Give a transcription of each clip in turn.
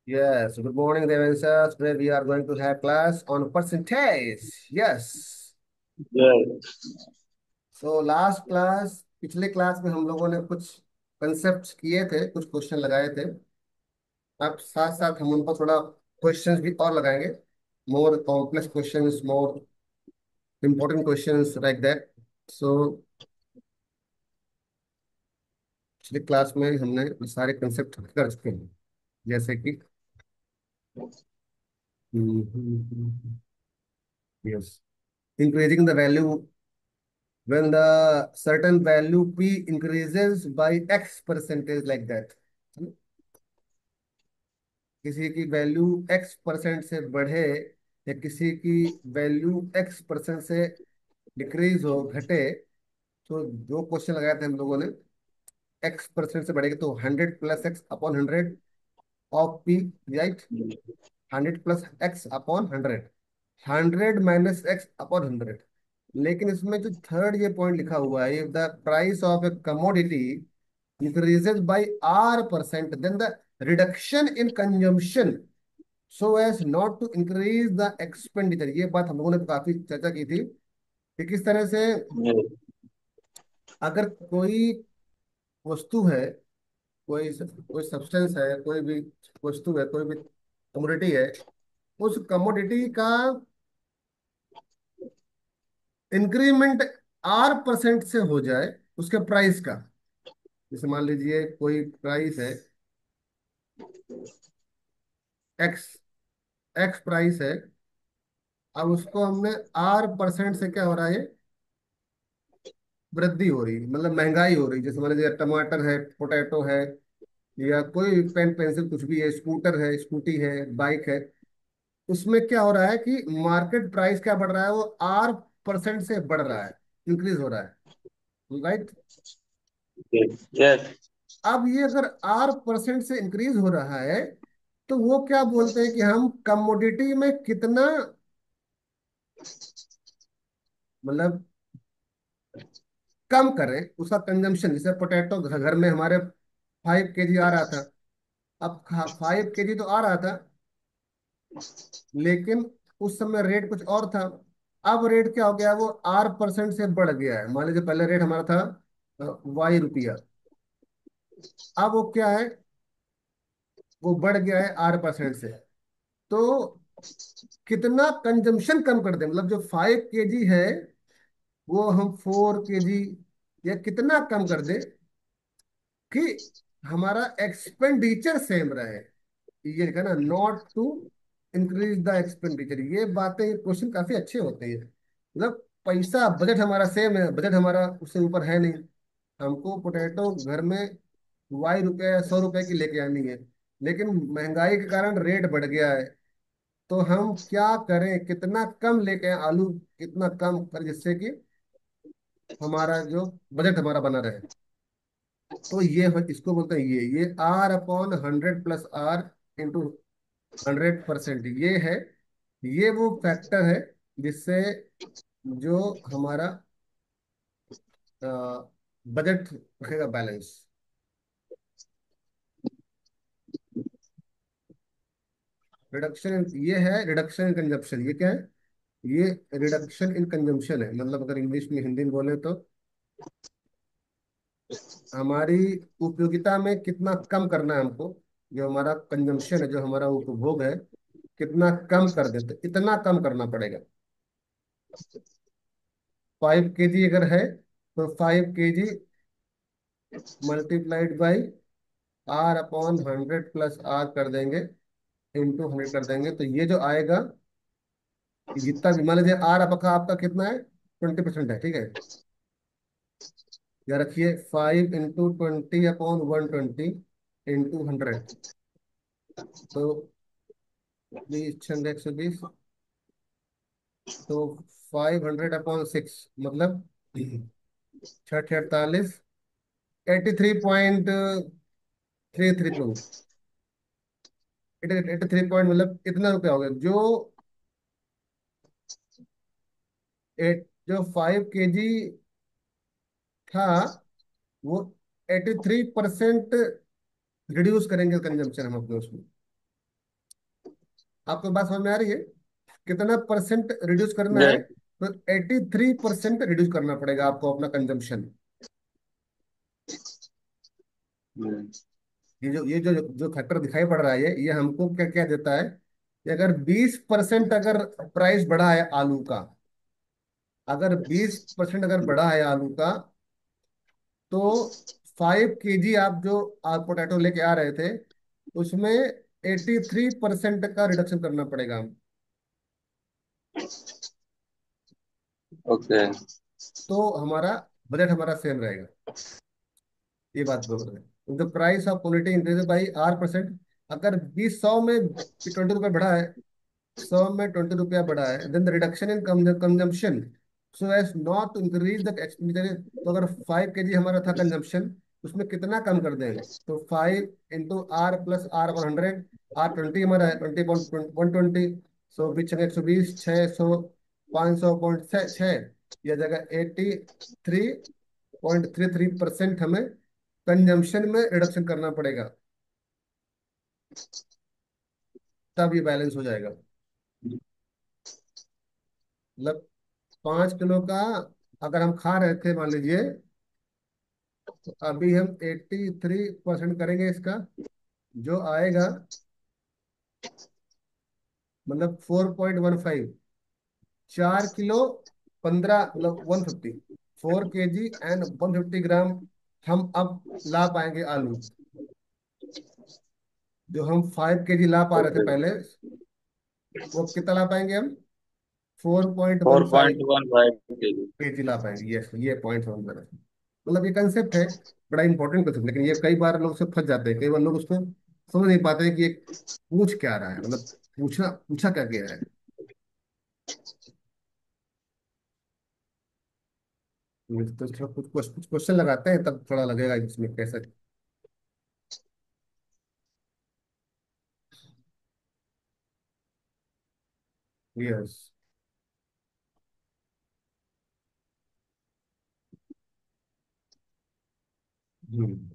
Yes, good morning, Devansha. Today we are going to have class on percentage. Yes. Yes, So last class पिछले class में हम लोगों ने कुछ concept किए थे, कुछ क्वेश्चन लगाए थे। अब साथ साथ हम उन पर थोड़ा क्वेश्चंस भी और लगाएंगे। More complex questions, more important questions like that. So पिछले क्लास में हमने सारे कंसेप्ट कर चुके हैं, जैसे कि yes, increasing the value when the certain value p increases by x percentage like that। किसी की वैल्यू x परसेंट से बढ़े या किसी की वैल्यू x परसेंट से डिक्रीज हो, घटे, तो दो क्वेश्चन लगाए थे हम लोगों ने। x परसेंट से बढ़ेगा तो 100 + x/100 of p, right. 100 + x/100, 100 - x/100। लेकिन इसमें जो थर्ड ये पॉइंट लिखा हुआ है, the price of A commodity increases by r%, then the reduction in consumption so as not to increase the expenditure। ये बात हम लोगों ने काफी चर्चा की थी कि किस तरह से yes, अगर कोई वस्तु है, कोई सब्सटेंस है, कोई भी वस्तु है, कोई भी कमोडिटी है, उस कमोडिटी का इंक्रीमेंट r% से हो जाए उसके प्राइस का। जैसे मान लीजिए कोई प्राइस है, एक्स, एक्स प्राइस है। अब उसको हमने r% से क्या हो रहा है, वृद्धि हो रही, मतलब महंगाई हो रही। जैसे मान लीजिए टमाटर है, पोटैटो है, या कोई पेन पेंसिल कुछ भी है, स्कूटर है, स्कूटी है, बाइक है, उसमें क्या हो रहा है कि मार्केट प्राइस क्या बढ़ रहा है, वो r% से बढ़ रहा है, इंक्रीज हो रहा है, राइट। yes, yes, अब ये अगर r% से इंक्रीज हो रहा है तो वो क्या बोलते हैं कि हम कमोडिटी में कितना, मतलब कम करें उसका कंजम्पशन। जैसे पोटैटो घर में हमारे 5 kg आ रहा था। अब 5 kg तो आ रहा था, लेकिन उस समय रेट कुछ और था। अब रेट क्या हो गया, वो r% से बढ़ गया है। मान लीजिए पहले रेट हमारा था y रुपया, अब वो क्या है, वो बढ़ गया है r% से। तो कितना कंजम्पशन कम कर दें, मतलब जो 5 kg है वो हम 4 kg या कितना कम कर दे कि हमारा एक्सपेंडिचर सेम रहे। ये लिखा ना, not to increase the expenditure. ये बातें, ये क्वेश्चन काफी अच्छे होते हैं। मतलब पैसा, बजट हमारा सेम है, बजट हमारा उससे ऊपर है नहीं। हमको पोटैटो घर में y रुपये या 100 रुपए की लेके आनी है, लेकिन महंगाई के कारण रेट बढ़ गया है। तो हम क्या करें, कितना कम लेके आए आलू, कितना कम कर जिससे कि हमारा जो बजट हमारा बना रहे। तो ये इसको बोलते हैं, ये r/100 + r × 100%, ये है, ये वो फैक्टर है जिससे जो हमारा बजट रखेगा बैलेंस। रिडक्शन, ये है रिडक्शन इन कंजप्शन। ये क्या है, ये रिडक्शन इन कंजम्पशन है। मतलब अगर इंग्लिश में, हिंदी में बोले तो हमारी उपयोगिता में कितना कम करना है हमको। जो हमारा कंजम्पशन है, जो हमारा उपभोग है, कितना कम कर देते, इतना कम करना पड़ेगा। 5 kg अगर है तो 5 kg multiplied by r/100 + r कर देंगे, इंटू 100 कर देंगे, तो ये जो आएगा, कि जितना भी मान लीजिए r आपका आपका कितना है, 20% है, ठीक है। या रखिए 5 × 20/120 तो 20, 6, 120, तो 500/6, मतलब 6 × 6 = 48, 83.33 टू 83 पॉइंट, मतलब इतना रुपया हो गया। जो 5 kg था, वो 83% रिड्यूस करेंगे कंजम्पशन हम अपने उसमें। आपको बात समझ में आ रही है? कितना परसेंट रिड्यूस करना है? जय। तो 83% रिड्यूस करना पड़ेगा आपको अपना कंजम्पशन। हम्म, ये जो जो फैक्टर दिखाई पड़ रहा है, ये हमको क्या क्या देता है कि अगर 20% अगर प्राइस बढ़ा है आलू का, अगर 20% अगर बढ़ा है आलू का, तो 5 kg आप जो पोटैटो लेके आ रहे थे, उसमें 83% का रिडक्शन करना पड़ेगा। ओके। तो हमारा बजट हमारा सेम रहेगा। ये बात बोल रहे हैं, the price of quality increase by R%। अगर 20 100 में 20 रुपये बढ़ा है, 100 में 20 रुपया बढ़ा है, then the reduction in consumption so as not to increase the expenditure. तो अगर 5 kg हमारा था कंजम्पशन, उसमें कितना कम कर दें? तो 5 × R+R 100, R 20 हमारा है, 20/120, सो बीच 120, 600, 500.6, यह जगह 83.33% हमें कंजम्पशन में रिडक्शन करना पड़ेगा, तब ये बैलेंस हो जाएगा। मतलब 5 किलो का अगर हम खा रहे थे मान लीजिए, तो अभी हम 83% करेंगे इसका, जो आएगा मतलब 4.15, 4 किलो 15 मतलब 150, 4 kg एंड 150 ग्राम हम अब ला पाएंगे आलू। जो हम 5 kg ला पा रहे थे ओके। पहले, वो कितना ला पाएंगे हम? Four point one four five point one five के जी। के जी ला पाएंगे। ये पॉइंट समझ में रहे। मतलब ये कंसेप्ट है, बड़ा इंपॉर्टेंट कंसेप्ट, लेकिन ये कई बार लोग उससे फंस जाते हैं, कई बार लोग उसको समझ नहीं पाते हैं कि ये पूछ क्या रहा है, मतलब पूछना पूछा क्या गया है। तो थोड़ा कुछ क्वेश्चन लगाते हैं, तब थोड़ा लगेगा इसमें कैसे। यस। हम्म।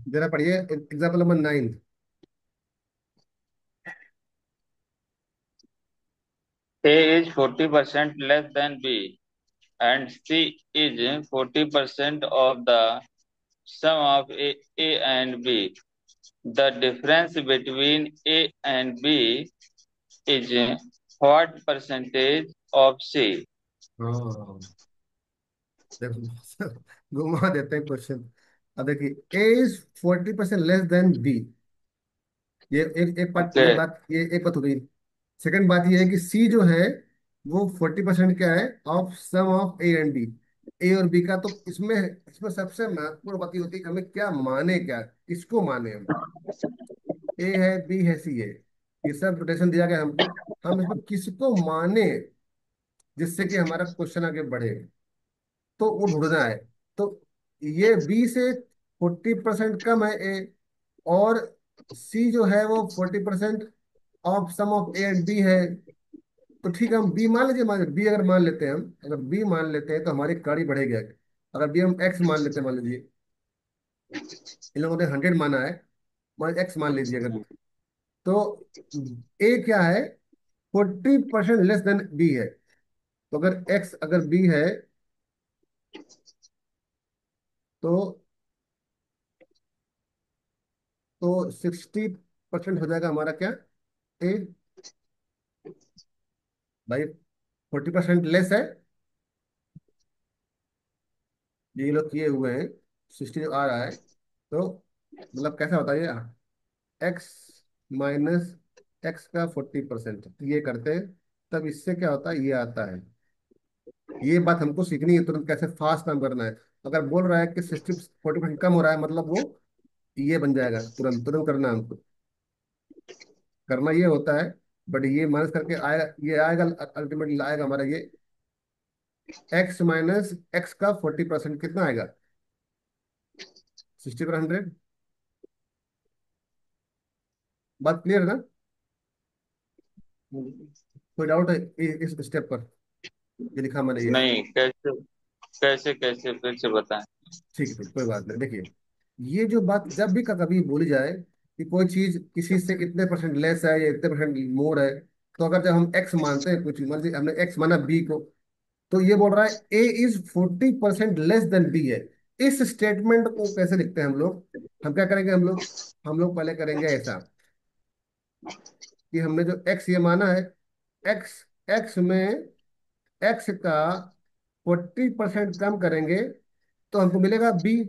जरा पढ़िए example number 9। A is 40% less than B, and C is 40% of the sum of A and B. The difference between A and B is what percentage of C? हाँ, देखो घुमा देते हैं क्वेश्चन। अब देखिए, ए इज 40% लेस देन बी। ये एक बात, ये Okay. बात ये एक बात हो गई। सेकंड बात ये है कि सी जो है वो 40% क्या है? Of sum of A and B. A और बी का, तो इसमें इसमें सबसे महत्वपूर्ण बात ये होती है कि हमें क्या माने, क्या किसको माने हम। ए है, बी है, सी है, ये सब रोटेशन दिया गया हमको, हम इसमें किसको माने जिससे कि हमारा क्वेश्चन आगे बढ़े, तो वो ढूंढना है। तो ये बी से 40% कम है ए, और सी जो है वो 40% of sum of A and B है। तो ठीक है, हम बी मान लीजिए, मान बी अगर मान लेते हैं हम, अगर बी मान लेते हैं तो हमारी गाड़ी बढ़ेगी आगे। अगर बी हम एक्स मान लेते हैं, मान लीजिए इन लोगों ने 100 माना है, मान एक्स मान लीजिए अगर, तो ए क्या है? 40% लेस देन बी है। तो अगर एक्स अगर बी है, तो 60% हो जाएगा हमारा क्या? ए, भाई 40% लेस है, ये लोग किए हुए हैं, 60 जो आ रहा है, तो मतलब कैसा बताइए, एक्स माइनस एक्स का 40%, ये करते हैं, तब इससे क्या होता है, ये आता है। ये बात हमको सीखनी है तुरंत, कैसे फास्ट काम करना है। अगर बोल रहा है कि 40% कम हो रहा है, मतलब वो ये बन जाएगा, तुरंत तुरंत करना है हमको। करना ये होता है, बट ये माइनस करके आएगा, ये आएगा अल्टीमेटली आएगा हमारा ये एक्स माइनस एक्स का 40% कितना आएगा? 60/100। बात क्लियर है ना? कोई डाउट है इस स्टेप पर? ये लिखा मैंने ये। नहीं, कैसे कैसे कैसे फिर से बताएं। ठीक है, कोई बात नहीं। देखिए, ये जो बात जब भी कभी बोली जाए, कि कोई चीज किसी से इतने परसेंट लेस है या इतने परसेंट मोर है। तो अगर जब हम एक्स मानते हैं, कुछ मर्जी हमने एक्स माना बी को, तो ये बोल रहा है ए इज 40% लेस देन बी है। इस स्टेटमेंट को कैसे लिखते हैं हम लोग? हम क्या करेंगे, हम लोग पहले करेंगे ऐसा कि हमने जो एक्स ये माना है, एक्स एक्स में एक्स का 40% कम करेंगे तो हमको मिलेगा बी।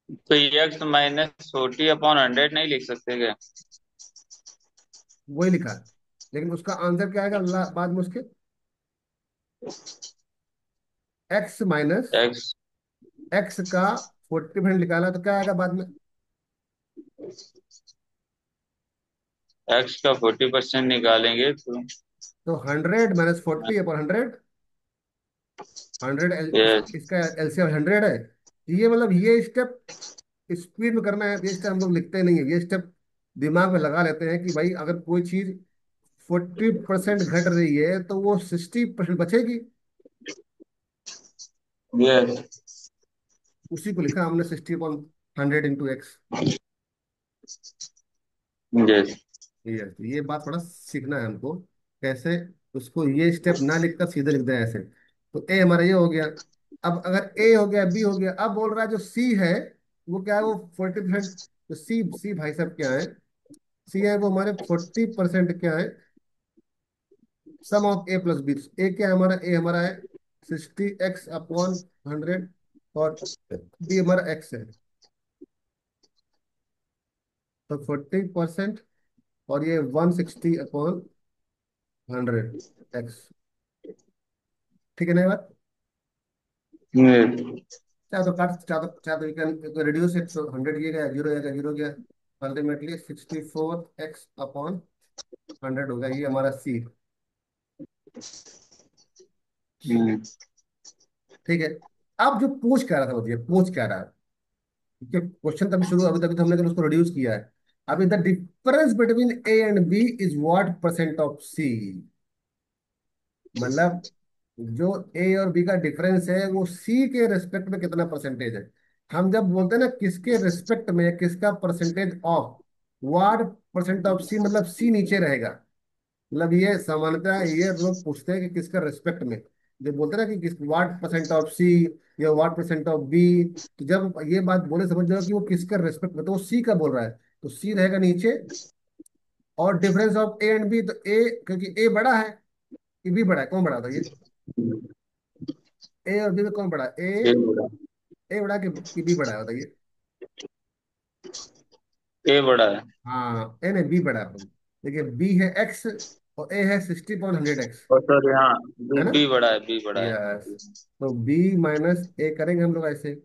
तो एक्स माइनस 40/100 नहीं लिख सकते क्या? वही लिखा है, लेकिन उसका आंसर क्या आएगा बाद में उसके? एक्स माइनस एक्स एक्स का 40% निकाला तो क्या आएगा बाद में? एक्स का 40% निकालेंगे तो तो 100 - 40 अपॉन 100। 100 यस। इसका एलसीएम 100 है। तो ये मतलब ये स्टेप स्पीड में करना है, ये स्टेप हम लोग लिखते नहीं है, ये स्टेप दिमाग में लगा लेते हैं कि भाई अगर कोई चीज 40% घट रही है तो वो 60% बचेगी। यस। उसी को लिखा हमने 60/100 × एक्स। यस। ये बात थोड़ा सीखना है हमको, कैसे उसको ये स्टेप ना लिखकर सीधे लिख दें ऐसे। तो ए हमारा ये हो गया। अब अगर ए हो गया, बी हो गया, अब बोल रहा है जो सी है वो क्या है, वो 40%। तो सी सी भाई साहब क्या है, सी है वो हमारे 40% क्या है, सम ऑफ ए प्लस बी। ए क्या है हमारा, ए हमारा है 60x/100, और बी हमारा एक्स है। तो 40% और ये 160/100 एक्स। ठीक है ना ये बात? यस। चाहे तो काट, चाहे तो यू कैन रिड्यूस इट, तो 100 ये गया, जीरो गया, जीरो गया। अल्टीमेटली 64x/100 होगा, ये हमारा सी। हम्म। ठीक है। अब जो पूछ क्या रहा था, बताइए पूछ क्या रहा है? क्योंकि क्वेश्चन तभी शुरू, अभी तभी तो हमने उसको रिड्यूस किया है। अभी the difference between A and B is what percent of C. मतलब जो ए और बी का डिफरेंस है वो सी के रिस्पेक्ट में कितना परसेंटेज है। हम जब बोलते हैं ना किसके रिस्पेक्ट में, किसका percentage of, what percent of C, मतलब सी नीचे रहेगा। मतलब ये सामान्यतः ये लोग पूछते हैं कि किसका रिस्पेक्ट में, जो बोलते हैं ना कि किस व्हाट परसेंट ऑफ सी या व्हाट परसेंट ऑफ बी। तो जब ये बात बोले समझ लो कि वो किसका रिस्पेक्ट में, तो वो सी का बोल रहा है, तो सी रहेगा नीचे। और difference of A and B, तो ए क्योंकि ए बड़ा है कि बी बड़ा है, कौन बड़ा होता है ये? ए और बी में कौन बड़ा है? ए बड़ा। ए बड़ा कि बी बड़ा है, बताइए? ए बड़ा है। हाँ ए नहीं, बी बड़ा है। देखिए बी है एक्स और ए है 60/100 एक्स, और सर यहाँ है बी ना? बी बड़ा है, बी बड़ा है। यस। तो बी माइनस ए करेंगे हम लोग ऐसे,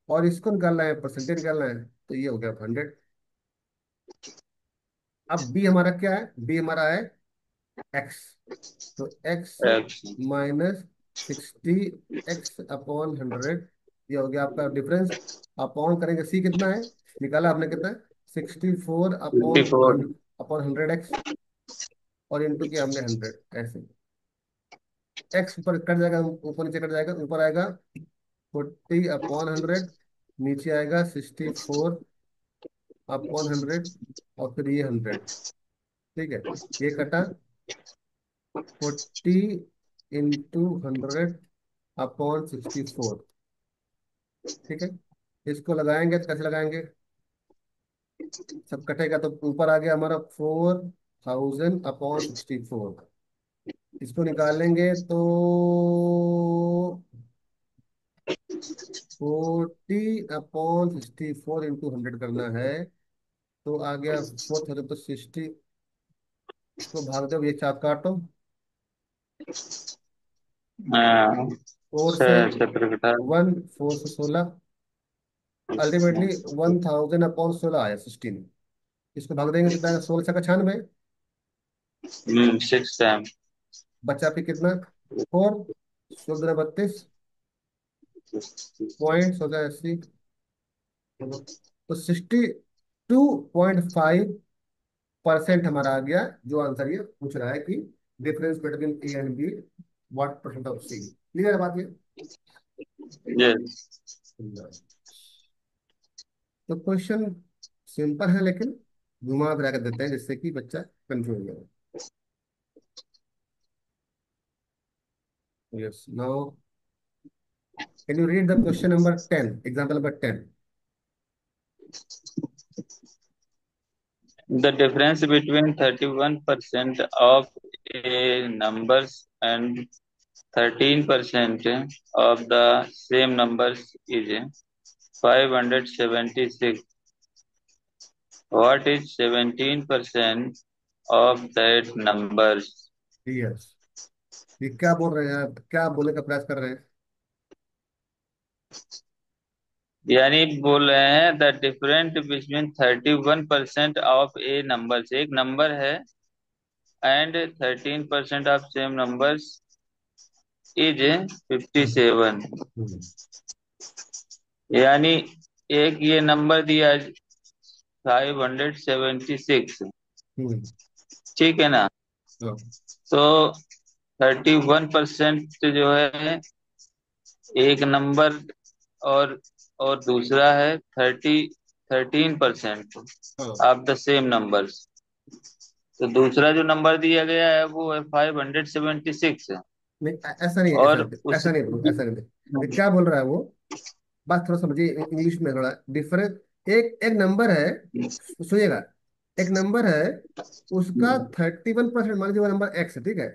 और इसको निकालना है, परसेंटेज निकालना है, तो ये हो गया 100। अब बी हमारा क्या है, बी हमारा है एक्स। तो एक्स एक्स। माइनस 60x/100, ये हो गया आपका डिफरेंस। अपॉन करेंगे, सी कितना है निकाला आपने, कितना है? 64 अपॉन 54। हंड्रेड एक्स, और इंटू किया हमने 100 ऐसे। एक्स ऊपर कट जाएगा, ऊपर नीचे कट जाएगा, ऊपर आएगा 40/100, नीचे आएगा 64/100, और फिर ये 100। ठीक है, ये कटा 40 × 100/64। ठीक है, इसको लगाएंगे तो कैसे लगाएंगे? सब कटेगा तो ऊपर आ गया हमारा 4000/64। इसको निकालेंगे तो 40/64 करना है, तो आ गया 4000, तो 60। इसको भाग दो, ये चार काटो, हाँ, 4 से सत्रह 4 से 16, अल्टीमेटली 1000/16 आया 16। इसको भाग देंगे कितना आएगा, 16×96। 6 टाइम। बचा फिर कितना, 4, 16×32, पॉइंट 1680। तो 62.5% हमारा आ गया, जो आंसर ये पूछ रहा है कि difference between A and B, what percent of C. Clear है बात ये? यस। तो क्वेश्चन सिंपल है, लेकिन घुमा फिरा कर देते हैं जिससे कि बच्चा कंफ्यूज हो जाए। Yes, now can you read the question number 10, example number 10? The difference between 31% of a numbers and 13% of the same numbers is 576. What is 17% of that numbers? Yes, ये क्या बोल रहे हैं आप, क्या बोलने का प्रयास कर रहे हैं? यानी बोल रहे हैं the different between 31% of a number, एक नंबर है, and 13% of same numbers is hmm 57। Hmm यानी एक ये नंबर दिया 576, हम्म, ठीक है ना? हाँ, तो 31% जो है एक नंबर, और दूसरा है 13% हाँ। Of the same numbers. तो दूसरा जो नंबर दिया गया है वो है 576, नहीं, ऐसा नहीं है, ऐसा और नहीं, उस ऐसा नहीं बोलो, ऐसा नहीं। ये क्या बोल रहा है वो, बात थोड़ा समझिए इंग्लिश में, थोड़ा डिफरेंस। एक एक नंबर है, सुनिएगा। एक नंबर है, उसका 31%, मान लीजिए वो नंबर एक्स है, ठीक है?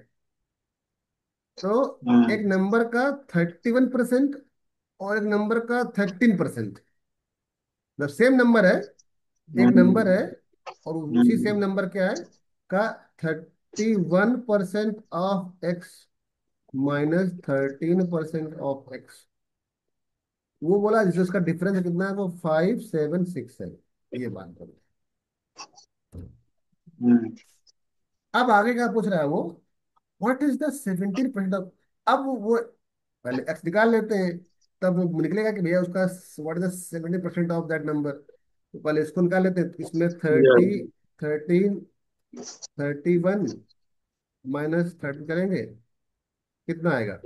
तो एक नंबर का 31% और एक नंबर का 13%, जब सेम नंबर है, एक नंबर है और उसी सेम नंबर क्या है का 31% of x minus 13% of x, वो बोला जिससे उसका डिफरेंस कितना है, वो 576 है। ये बात बोलो। अब आगे क्या पूछ रहा है वो, व्हाट इज द 17% ऑफ। अब वो पहले एक्स निकाल लेते हैं, तब वो निकलेगा कि भैया उसका what is the 70% of that number. तो पहले इसको निकाल लेते हैं, तो इसमें 13 31 माइनस 30 करेंगे, कितना आएगा?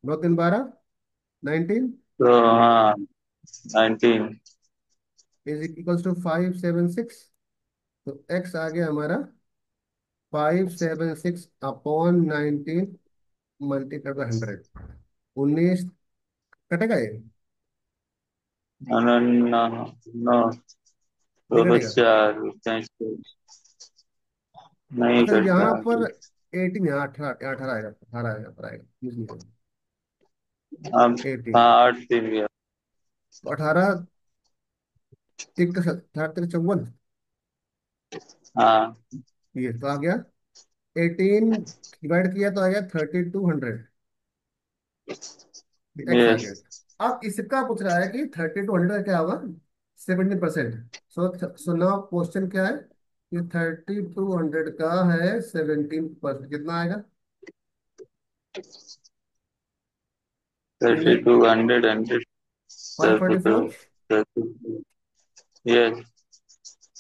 9 3 12, 19 तो हाँ, 19। Is equals to 576। तो एक्स आ गया हमारा 576 अपॉन 19 मल्टीप्लाई बाय 100, 19 कटेगा ये? नो नो नो नो, नहीं दो कटेगा। चार 35, नहीं अच्छा, करता। यहाँ पर 18, यहाँ 18, 18 आएगा, 18 आएगा पर आएगा, यूज नहीं करेगा। अब 18, हाँ, 8 3 गया। तो 18 तिक 18 तिक 54, हाँ। ये तो आ गया। 18 डिवाइड किया तो आ गया 3200, एक्स आ यस। गया। अब इसका पूछ रहा है कि 3200 का क्या होगा, 17%। सो नाउ क्वेश्चन क्या है कि 3200 का है 17%, कितना आएगा? 3200, 544। 100, यस।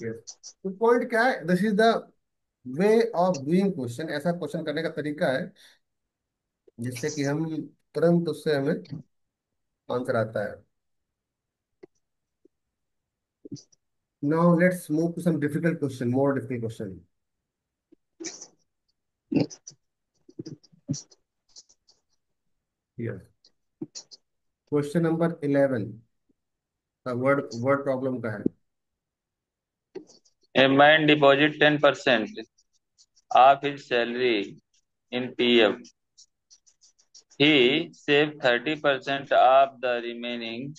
यस। तो पॉइंट क्या है, this is the way of doing question, ऐसा क्वेश्चन करने का तरीका है जिससे कि हम तुरंत उससे हमें आंसर आता है। Now let's move to some difficult question, more difficult question. Yes, question number 11 का वर्ड वर्ड प्रॉब्लम का है। A man deposit 10% of his salary in PF. He saved 30% of the remaining.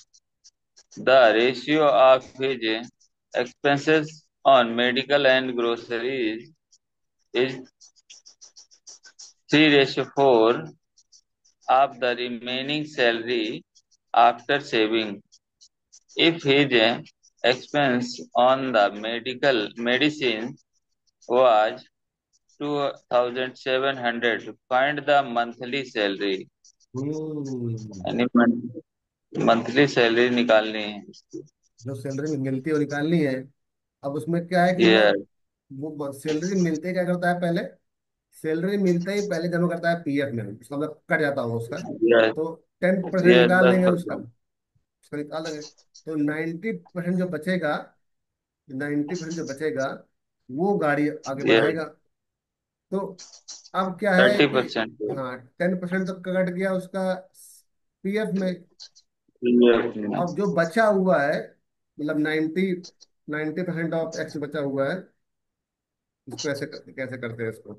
The ratio of his expenses on medical and groceries is 3:4 of the remaining salary after saving. If his expense on the medical medicine was 2,700, find the monthly salary। हम्म, यानी monthly salary निकालनी है। जो salary में मिलती है वो निकालनी है। अब उसमें क्या है कि ये वो सैलरी मिलते क्या करता है, पहले सैलरी मिलते ही पहले जमा करता है पीएफ में, उसका मतलब कट जाता होगा उसका। यस। तो 10% यस, निकाल दस देंगे उसका, परसेंट निकाल देंगे। तो 90% जो बचेगा, 90% जो बचेगा वो गाड़ी आगे यस। बढ़ाएगा। तो अब क्या है थर्टी कि परसेंट हाँ 10% तो कट गया उसका पीएफ में। अब जो बचा हुआ है, मतलब 90% ऑफ एक्स बचा हुआ है, इसको ऐसे कैसे करते हैं इसको।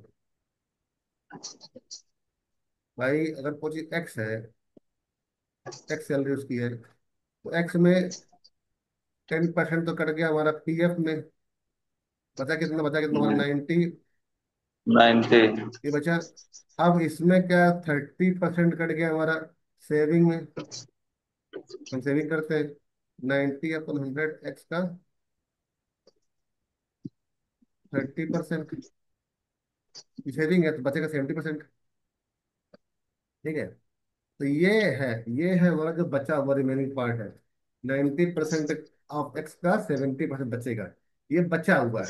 भाई अगर कोई चीज एक्स है, एक्स सैलरी उसकी है, तो एक्स में 10% तो कट गया हमारा पीएफ में। बचा कितना हमारा 90, 90। ये बचा। अब इसमें क्या 30% कट गया हमारा सेविंग में। हम सेविंग करते हैं 90/100 एक्स का 30%, सेविंग है तो बचेगा 70%। ठीक है। तो है ये है हमारा जो बचा हुआ रिमेनिंग पार्ट है। 90% ऑफ एक्स का 70% बचेगा, ये बचा हुआ है।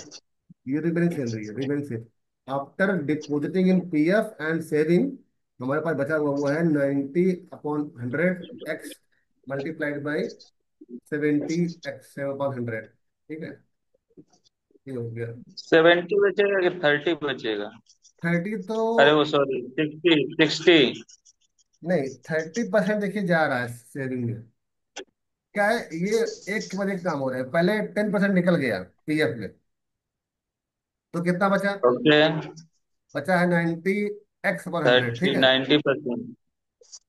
ये रिमेनिंग सैलरी है, रिमेनिंग से after depositing in PF and saving हमारे पास बचा हुआ हुआ है 90/100 एक्स मल्टीप्लाइड बाई 70 एक्स 7/100। ठीक है, ये हो गया। 70 बचेगा कि 30 बचेगा? 30 तो अरे वो सॉरी, 60, 60। नहीं, 30% देखिए जा रहा है सेविंग में। क्या है ये, एक के बाद एक काम हो रहा है। पहले 10% निकल गया पीएफ में, तो कितना बचा? ओके। बचा है 90/100। ठीक थर्टी, है। 90%।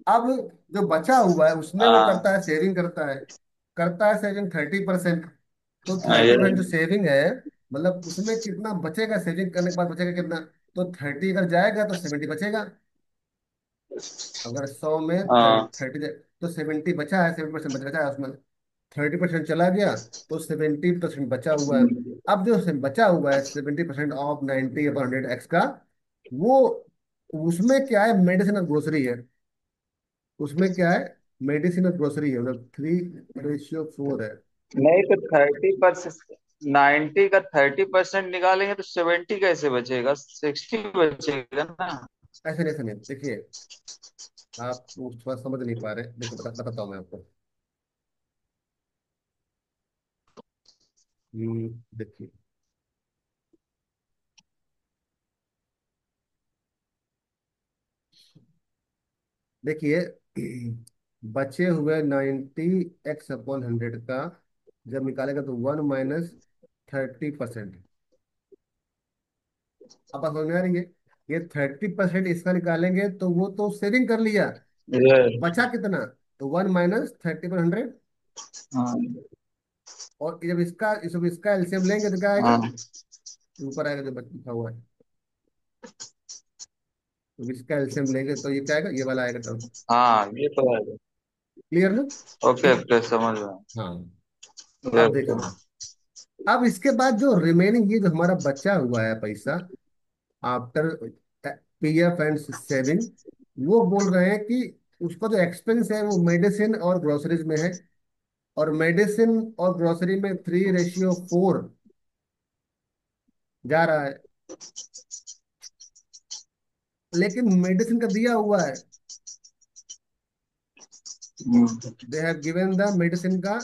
अब जो बचा हुआ है उसमें वो हाँ। करता है सेविंग, करता है सेविंग 30%। तो हाँ, 30% जो सेविंग है, मतलब उसमें कितना बचेगा, सेविंग करने के बाद बचेगा कितना? तो 30 अगर जाएगा तो 70 बचेगा। अगर 100 में हाँ। 30 तो 70 बचा है, 70% बचा है उसमें। 30% चला गया तो 70% बचा हुआ है। अब जो बचा हुआ है 70% ऑफ 90/100 एक्स का, वो उसमें क्या है, मेडिसिन और ग्रोसरी है। उसमें क्या है, मेडिसिन और ग्रोसरी है, मतलब 3:4 है। नहीं तो 30%, 90 का 30% निकालेंगे तो 70 कैसे बचेगा? 60 बचेगा ना। ऐसे नहीं देखिए, आप वो थोड़ा समझ नहीं पा रहे, देखो बताता हूँ मैं आपको। देखिए, देखिए बचे हुए 90 एक्स/100 का जब निकालेगा तो 1 - 30%। अब आप समझ में आ रही है, ये 30% इसका निकालेंगे तो वो तो सेविंग कर लिया। ये। बचा कितना? तो 1 - 30/100। हाँ। और जब इसका एलसीएम लेंगे तो क्या आएगा? हाँ। ऊपर आएगा जो लिखा हुआ है। तो इसका एलसीएम लेंगे तो ये क्या आएगा, ये वाला आएगा तब। हाँ, ये तो है। क्लियर ना? ओके ठीक। ओके, समझ रहा हूँ। हाँ। ये अब तो। देखना, अब इसके बाद जो रिमेनिंग ये जो हमारा बचा हुआ है पैसा आफ्टर पीएफ एंड सेविंग, वो बोल रहे हैं कि उसका जो एक्सपेंस है वो मेडिसिन और ग्रोसरीज में है। और मेडिसिन और ग्रोसरी में 3:4 जा रहा है। लेकिन मेडिसिन का दिया हुआ है, hmm. They have given the medicine का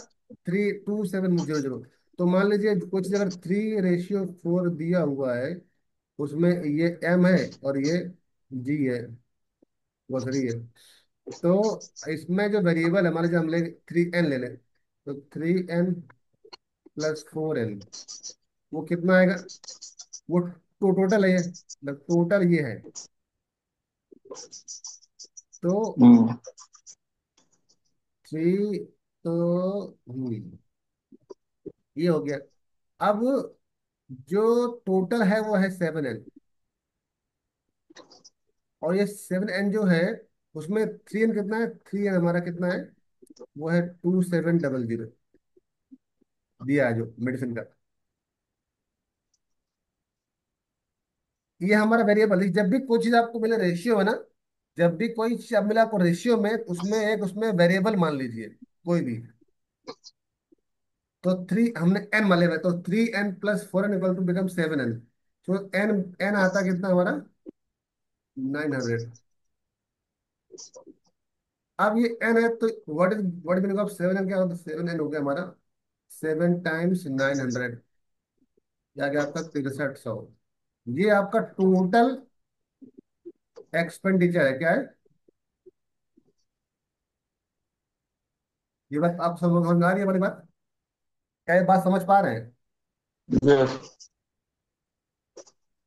32700। तो मान लीजिए कुछ अगर 3:4 दिया हुआ है, उसमें ये एम है और ये जी है, ग्रोसरी है। तो इसमें जो वेरिएबल है, मान लीजिए हम ले 3n ले लें, तो 3n + 4n वो कितना आएगा? वो टोटल है ये, मतलब टोटल ये है। तो हम्म। 3, तो ये हो गया। अब जो टोटल है वो है 7n। और ये 7n जो है, उसमें 3n कितना है, 3n हमारा कितना है, वो है 2700 दिया है जो मेडिसिन का। ये हमारा वेरिएबल है। जब भी कोई चीज आपको मिले रेशियो है ना, जब भी कोई चीज आप मिला आपको रेशियो में, उसमें वेरिएबल मान लीजिए कोई भी। तो थ्री हमने एन मान लिया, तो 3n + 4n = बिकम 7n। तो एन एन आता कितना हमारा, 900। अब ये एन है तो what is meaning of 7 N, क्या होता है? 7 एन हो गया हमारा 7 टाइम्स 900, क्या गया आपका 6300। ये आपका टोटल एक्सपेंडिचर है, क्या है? ये बात आप सब लोग समझ आ रही है हमारी बात? क्या ये बात समझ पा रहे हैं? Yes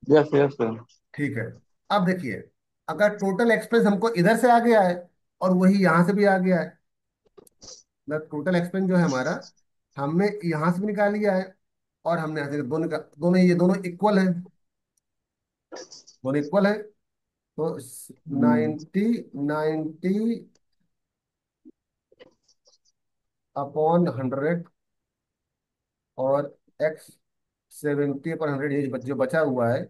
yes yes sir. ठीक है। अब देखिए, अगर टोटल एक्सपेंस हमको इधर से आ गया है और वही यहां से भी आ गया है, मतलब टोटल एक्सपेंस जो है हमारा, हमने यहां से भी निकाल लिया है और हमने यहाँ से दोनों का, दोनों ये दोनों इक्वल है, दोनों इक्वल है। तो 90 अपॉन 100 और एक्स 70/100, ये जो बचा हुआ है,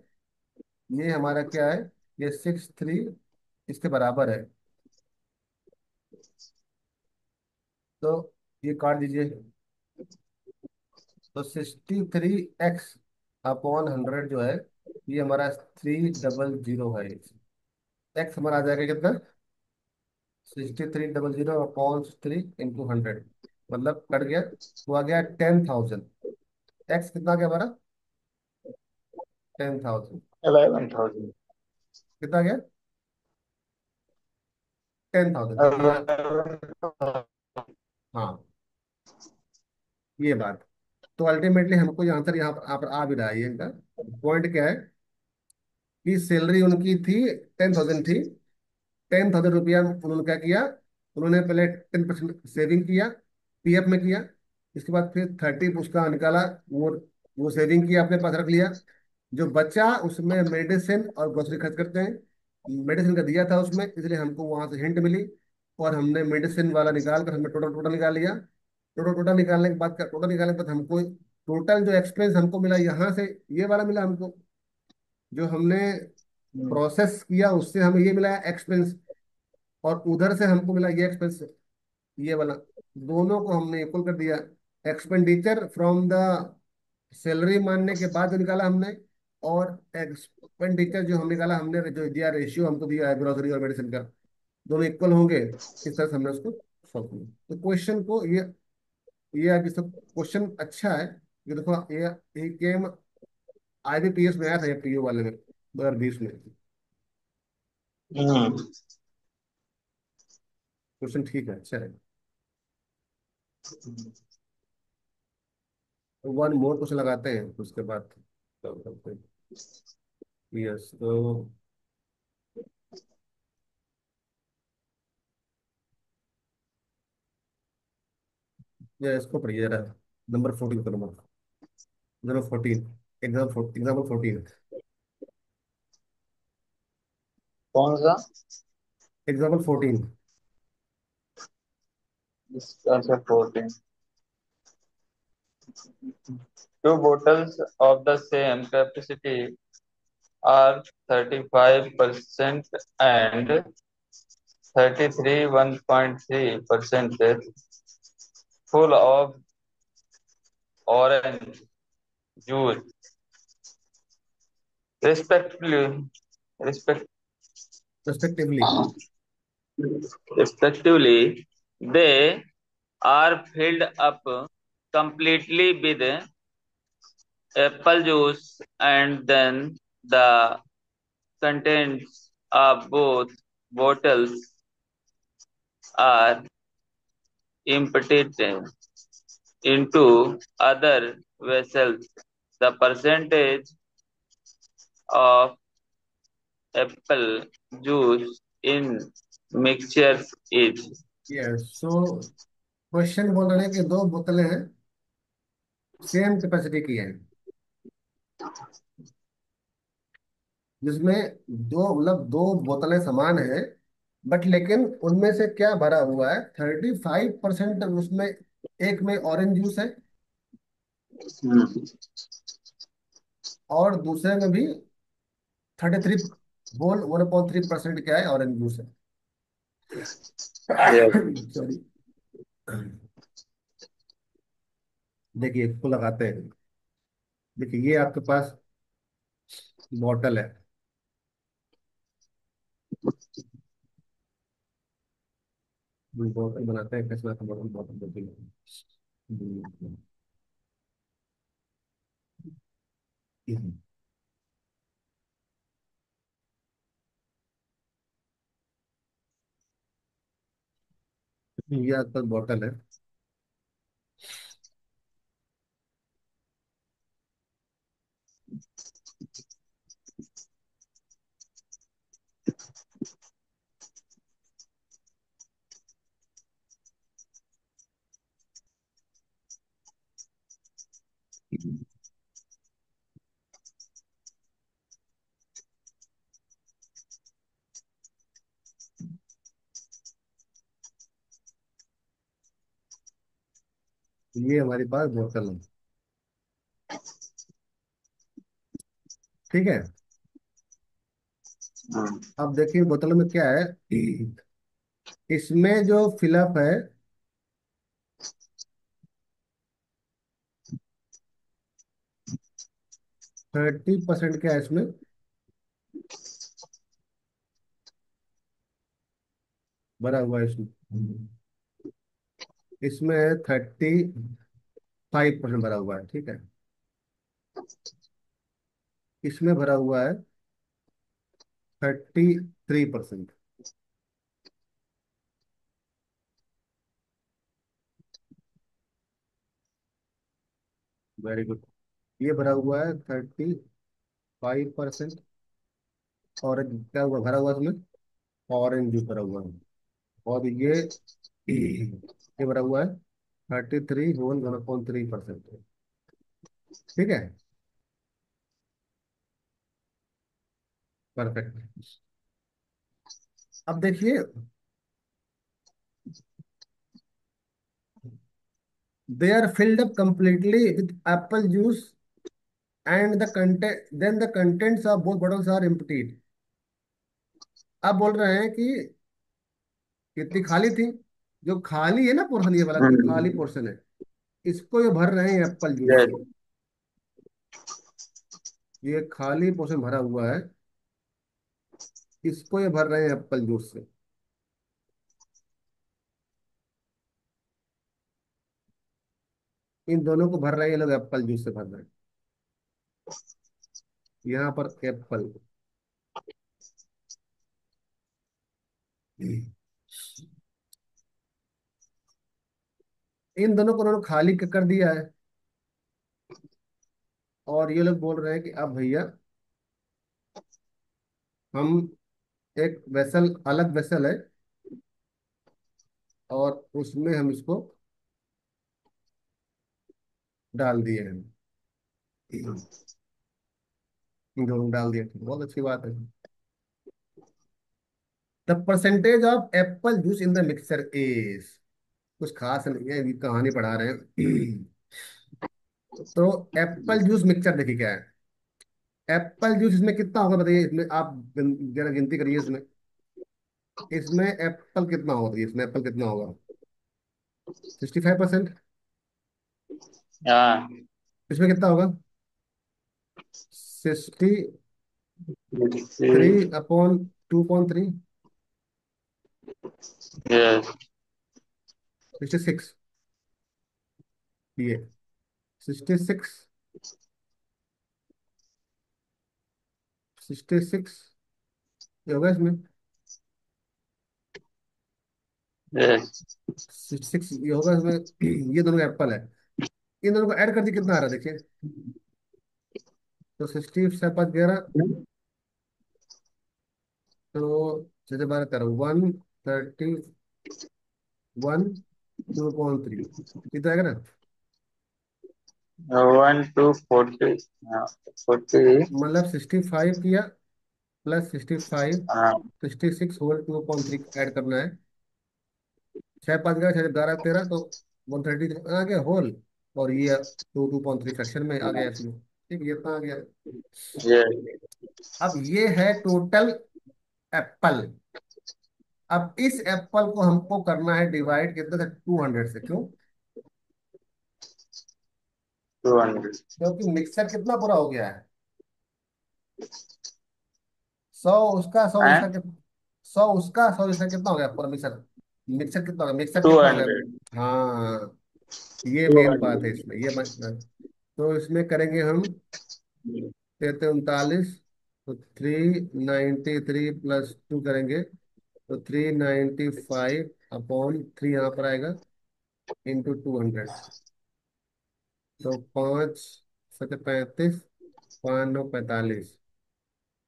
ये हमारा क्या है? ये 63 इसके बराबर है। तो ये काट दीजिए। तो 63x/100 जो है, ये हमारा 300 है। एक्स हमारा आ जाएगा कितना? 6300/3 मतलब कट गया, वो आ गया 10,000। एक्स कितना आ गया हमारा? 10,000। 11,000। कितना आ गया? 10,000। तो ये, हाँ, ये बात। तो अल्टीमेटली हमको ये आंसर यहाँ पर आ भी रहा है। ये इनका पॉइंट क्या है कि सैलरी उनकी थी, 10,000 थी। 10,000 रुपया उन्होंने क्या किया? उन्होंने पहले 10% सेविंग किया, पीएफ में किया। इसके बाद फिर 30 उसका निकाला, वो सेविंग किया, अपने पास रख लिया। जो बचा उसमें मेडिसिन और ग्रोसरी खर्च करते हैं। मेडिसिन का दिया था उसमें, इसलिए हमको वहां से हिंट मिली और हमने मेडिसिन वाला निकाल कर हमने टोटल टोटल निकाल लिया। टोटल निकालने के बाद हमको टोटल जो एक्सपेंस हमको मिला यहाँ से, ये वाला मिला हमको। जो हमने प्रोसेस किया उससे हमें ये मिला एक्सपेंस, और उधर से हमको मिला ये एक्सपेंस, ये वाला। दोनों को हमने इक्वल कर दिया। एक्सपेंडिचर फ्रॉम द सैलरी मानने के बाद जो निकाला हमने, और एक्सपेंडिचर जो हम निकाला हमने, जो दिया रेशियो हमको दिया है ग्रोसरी और मेडिसिन का, दोनों इक्वल होंगे। इस तरह से हमने उसको सॉल्व किया। तो क्वेश्चन को ये अभी सब क्वेश्चन अच्छा है। ये देखो, ये गेम IBPS में आया था, ये पीओ वाले में 2020 में। हम्म। क्वेश्चन ठीक है, अच्छा है। वन मोर क्वेश्चन लगाते हैं उसके बाद करते हैं। यस, तो ये इसको पढ़िए जरा। नंबर 14 करो मत। Number 14, example 14। कौन सा? एग्जाम्पल 14। इसका answer 14। Two bottles of the same capacity are 35% and 33 1.3% full of orange juice, respectively. Respect, respectively. respectively, they are filled up completely with apple juice, and then the contents of both bottles are emptied into other vessels. The percentage of apple juice in mixtures is. Yes, so question बोल रहे हैं कि दो बोतलें हैं, same capacity की हैं, जिसमें दो, मतलब दो बोतलें समान हैं, बट लेकिन उनमें से क्या भरा हुआ है? 35% उसमें, एक में ऑरेंज जूस है और दूसरे में भी 1.3% क्या है? ऑरेंज जूस है। Yes. सॉरी। देखिए इसको लगाते हैं। देखिए ये आपके पास बॉटल है, बोतल बनाते हैं, किस तरह बोतल बोतल बोतल। हम्म, ये आपका बोतल है। ये हमारे पास बोतल है। ठीक है। अब देखिए बोतल में क्या है। इसमें जो फिलअप है, 30% क्या है इसमें, भरा हुआ है इसमें। इसमें 35% भरा हुआ है। ठीक है। इसमें भरा हुआ है 33%। Very good. ये भरा हुआ है 35%। और क्या हुआ भरा हुआ है इसमें, ऑरेंज जूस भरा हुआ है। और ये भरा हुआ है 33 होल 1.3%। ठीक है। परफेक्ट। अब देखिए, they are filled up completely with apple juice and the content, then the contents of both bottles are emptied. अब बोल रहे हैं कि कितनी खाली थी। जो खाली है ना पोर्शन, ये वाला जो खाली पोर्शन है, इसको ये भर रहे हैं एप्पल जूस से। ये खाली पोर्शन भरा हुआ है, इसको ये भर रहे हैं एप्पल जूस से। इन दोनों को भर रहे हैं ये लोग, एप्पल जूस से भर रहे हैं। यहाँ पर एप्पल, इन दोनों को उन्होंने खाली कर दिया है। और ये लोग बोल रहे हैं कि अब भैया हम एक वेसल, अलग वेसल है, और उसमें हम इसको डाल दिए हैं। इन दोनों को डाल दिया, बहुत अच्छी बात है। The percentage of Apple juice in the mixer is, कुछ खास नहीं है, अभी कहानी पढ़ा रहे हैं। तो एप्पल जूस मिक्सचर देखिए क्या है। एप्पल जूस इसमें कितना होगा बताइए, इसमें आप जरा गिनती करिए इसमें। इसमें एप्पल कितना होगा, बताइए इसमें एप्पल कितना होगा। 65%। हाँ। इसमें कितना होगा, 63 यस। अपॉन 2.3, 66। ये 66 ये होगा इसमें। यस। 66 ये होगा इसमें। ये दोनों एप्पल है, इन दोनों को ऐड कर दी, कितना आ रहा है देखिए। तो 60 से 5 11, तो 6 12 13 131 कितना आएगा ना। 1 to 40। हाँ, 40। मतलब 65 किया, +65, हाँ। 66 होल 2.3 ऐड करना है। 6 5 11 6 12 13, तो 130 आ गया होल। और ये 2.3 फ्रैक्शन में आ गया इसमें। ठीक, ये इतना आ गया। यस। अब ये है टोटल एप्पल। अब इस एप्पल को हमको करना है डिवाइड कितने से, 200 से। क्यों? 200। क्योंकि मिक्सर कितना पूरा हो गया है, 100 उसका 100 हैं? इसका 100 उसका 100 इसका कितना हो गया पूरा मिक्सर। मिक्सर कितना होगा, मिक्सर टू कितना हो गया? हंड्रेड हाँ, ये टू मेन बात है हंड्रेड इसमें, तो इसमें करेंगे हम 39, तो 393 प्लस 2 करेंगे, तो 395 अपॉन 3 यहाँ पर आएगा, इंटू 200। तो 5 7 35, 5 9 45,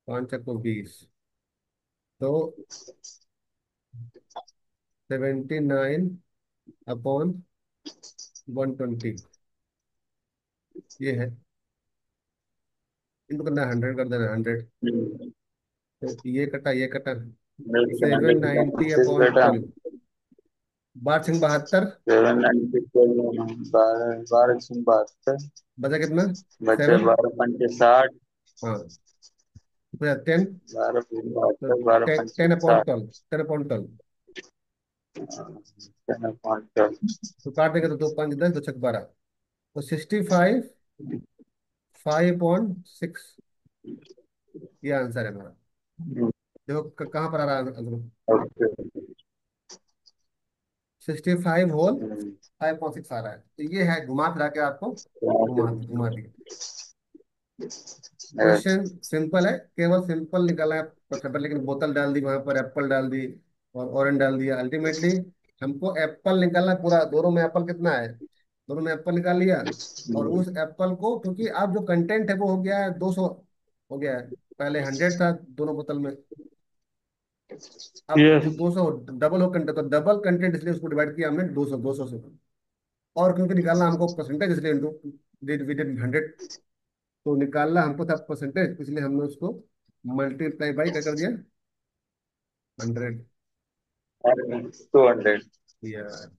5 1 20, तो 79 अपॉन 120, ये है। इनको करना 100 कर देना, 100। तो ये कटा, ये कटा, 790 अपॉन बेटा 12, 12 790 बारह बारह 172 बचा कितना? बचे 7, 12 5 60 हाँ, बचा 10। बारह तो 72 बारह 10 पंचे अपॉन 12, 10 अपॉन 12, 60 तो काट देंगे तो 2 5 10, 2 6 12, तो 65, 5/6, ये आंसर है हमारा। देखो कहाँ पर आ रहा है आंसर? ओके 65 होल 5/6 आ रहा है, तो ये है, घुमा फिरा के आपको घुमा घुमा दिया। क्वेश्चन सिंपल है, केवल सिंपल निकाला है पेपर, लेकिन बोतल डाल दी वहां पर, एप्पल डाल दी और ऑरेंज डाल दिया, अल्टीमेटली हमको एप्पल निकालना है पूरा, दोनों में एप्पल कितना है, दोनों में एप्पल निकाल लिया। और उस एप्पल को, क्योंकि अब जो कंटेंट है वो हो गया है 200, हो गया है, पहले 100 था दोनों बोतल में, अब जो यस 200 डबल हो कंटेंट, तो डबल कंटेंट, इसलिए उसको डिवाइड किया हमने 200, 200 से। और क्योंकि निकालना हमको परसेंटेज, इसलिए इंटू डिड 100, तो निकालना हमको था परसेंटेज, इसलिए हमने उसको मल्टीप्लाई बाई क्या कर दिया, 100। 200 यार,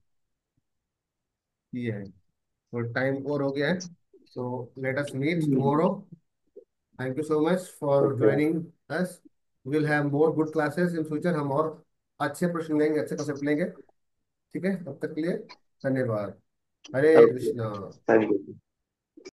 ये है। तो टाइम और हो गया है, so let us meet tomorrow. Thank you so much for okay joining us. Will have more good classes in future, हम और अच्छे प्रश्न लेंगे, अच्छे कॉन्सेप्ट लेंगे। ठीक है, तब तक के लिए धन्यवाद। Hare okay Krishna. Thank you